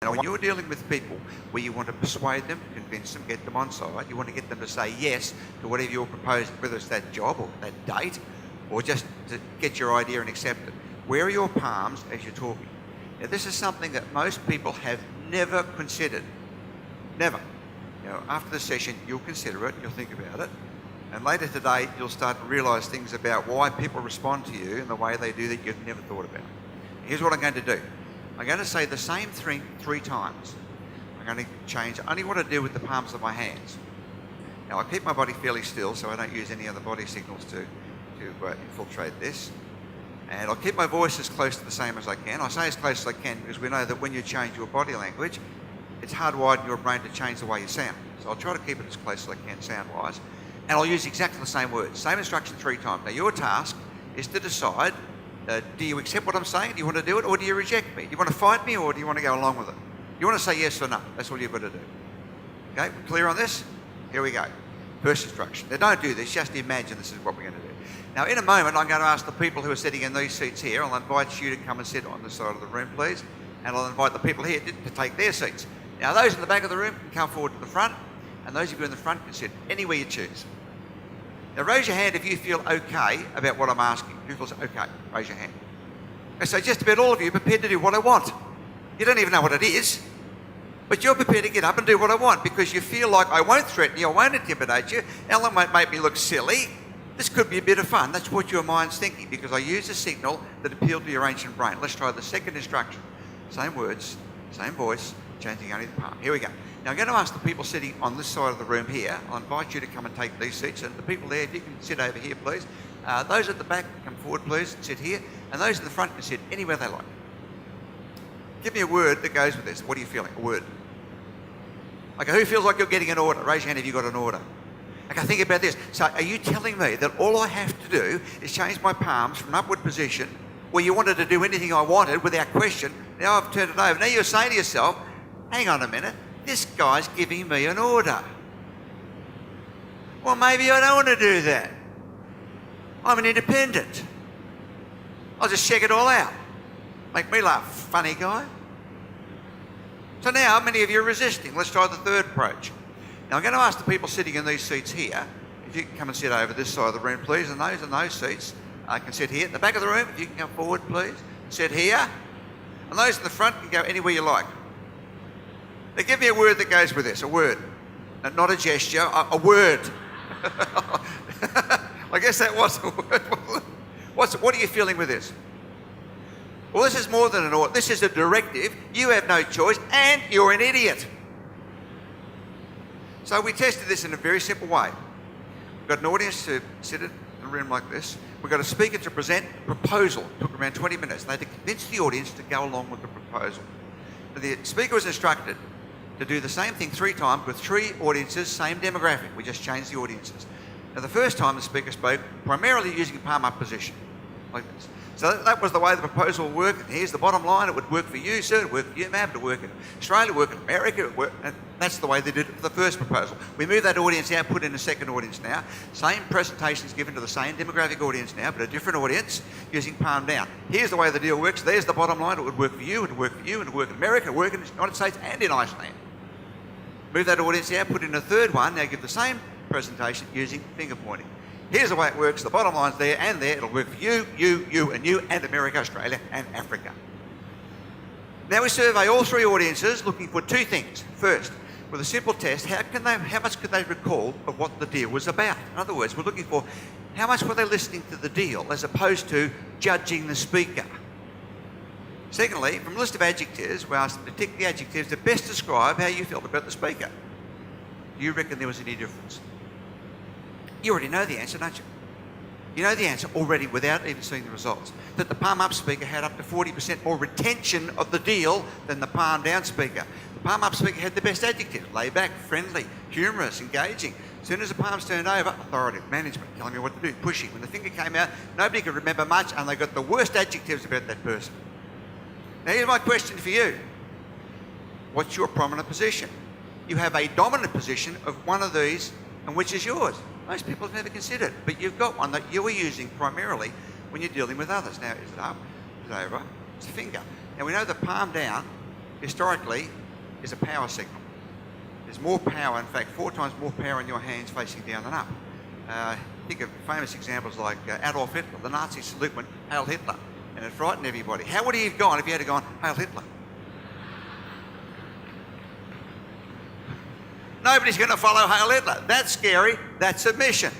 Now, when you're dealing with people where you want to persuade them, convince them, get them on side, you want to get them to say yes to whatever you're proposing, whether it's that job or that date, or just to get your idea and accept it. Where are your palms as you're talking? Now, this is something that most people have never considered. Never. You know, after the session, you'll consider it, you'll think about it, and later today, you'll start to realise things about why people respond to you in the way they do that you've never thought about. Here's what I'm going to do. I'm going to say the same thing 3 times. I'm going to change only what I do with the palms of my hands. Now, I keep my body fairly still, so I don't use any other body signals to infiltrate this. And I'll keep my voice as close to the same as I can. I say as close as I can because we know that when you change your body language, it's hardwired in your brain to change the way you sound. So I'll try to keep it as close as I can sound-wise. And I'll use exactly the same words, same instruction 3 times. Now, your task is to decide, do you accept what I'm saying? Do you want to do it, or do you reject me? Do you want to fight me, or do you want to go along with it? You want to say yes or no. That's all you've got to do. Okay, we're clear on this? Here we go. First instruction. Now, don't do this, just imagine this is what we're going to do. Now, in a moment, I'm going to ask the people who are sitting in these seats here, I'll invite you to come and sit on this side of the room, please, and I'll invite the people here to take their seats. Now, those in the back of the room can come forward to the front, and those of you in the front can sit anywhere you choose. Now, raise your hand if you feel okay about what I'm asking. Who feels okay? Raise your hand. So just about all of you are prepared to do what I want. You don't even know what it is, but you're prepared to get up and do what I want because you feel like I won't threaten you, I won't intimidate you, Ellen won't make me look silly. This could be a bit of fun. That's what your mind's thinking because I use a signal that appealed to your ancient brain. Let's try the second instruction. Same words, same voice, changing only the palm. Here we go. Now, I'm going to ask the people sitting on this side of the room here, I'll invite you to come and take these seats, and the people there, if you can sit over here, please. Those at the back, come forward, please, and sit here, and those in the front can sit anywhere they like. Give me a word that goes with this. What are you feeling? A word. Okay, who feels like you're getting an order? Raise your hand if you've got an order. Okay, think about this. So are you telling me that all I have to do is change my palms from an upward position where you wanted to do anything I wanted without question? Now I've turned it over. Now you're saying to yourself, hang on a minute, this guy's giving me an order. Well, maybe I don't want to do that. I'm an independent. I'll just check it all out. Make me laugh, funny guy. So now many of you are resisting. Let's try the third approach. Now I'm going to ask the people sitting in these seats here, if you can come and sit over this side of the room, please, and those in those seats can sit here. At the back of the room, if you can come forward, please, sit here. And those in the front can go anywhere you like. Now give me a word that goes with this, a word. Not a gesture, a word. I guess that was a word. What are you feeling with this? Well, this is more than an order. This is a directive. You have no choice, and you're an idiot. So we tested this in a very simple way. We've got an audience to sit in a room like this. We've got a speaker to present a proposal. It took around 20 minutes. They had to convince the audience to go along with the proposal. But the speaker was instructed to do the same thing 3 times with 3 audiences, same demographic. We just changed the audiences. Now, the first time the speaker spoke, primarily using palm up position, like this. So that was the way the proposal would work. And here's the bottom line. It would work for you, sir. It would work for you, ma'am. It would work in Australia. It would work in America. It would work, and that's the way they did it for the first proposal. We moved that audience out, put in a second audience now. Same presentations given to the same demographic audience now, but a different audience using palm down. Here's the way the deal works. There's the bottom line. It would work for you. It would work for you. It would work in America. It would work in the United States and in Iceland. Move that audience out, put in a third one. Now give the same presentation using finger pointing. Here's the way it works. The bottom line's there and there. It'll work for you, you, and America, Australia, and Africa. Now we survey all 3 audiences looking for 2 things. First, with a simple test, how much could they recall of what the deal was about? In other words, we're looking for how much were they listening to the deal as opposed to judging the speaker. Secondly, from a list of adjectives, we asked them to tick the adjectives that best describe how you felt about the speaker. Do you reckon there was any difference? You already know the answer, don't you? You know the answer already without even seeing the results. That the palm up speaker had up to 40% more retention of the deal than the palm down speaker. The palm up speaker had the best adjectives: laid back, friendly, humorous, engaging. As soon as the palms turned over, authoritative, management, telling me what to do, pushing. When the finger came out, nobody could remember much, and they got the worst adjectives about that person. Now here's my question for you. What's your prominent position? You have a dominant position of one of these, and which is yours? Most people have never considered, but you've got one that you are using primarily when you're dealing with others. Now, is it up? Is it over? It's a finger. Now, we know the palm down historically, is a power signal. There's more power, in fact, 4 times more power in your hands facing down than up. Think of famous examples like Adolf Hitler. The Nazi salute went, "Hail Hitler," and it frightened everybody. How would he have gone if he had gone, "Hail Hitler"? Nobody's going to follow Hail Hitler. That's scary. That's submission.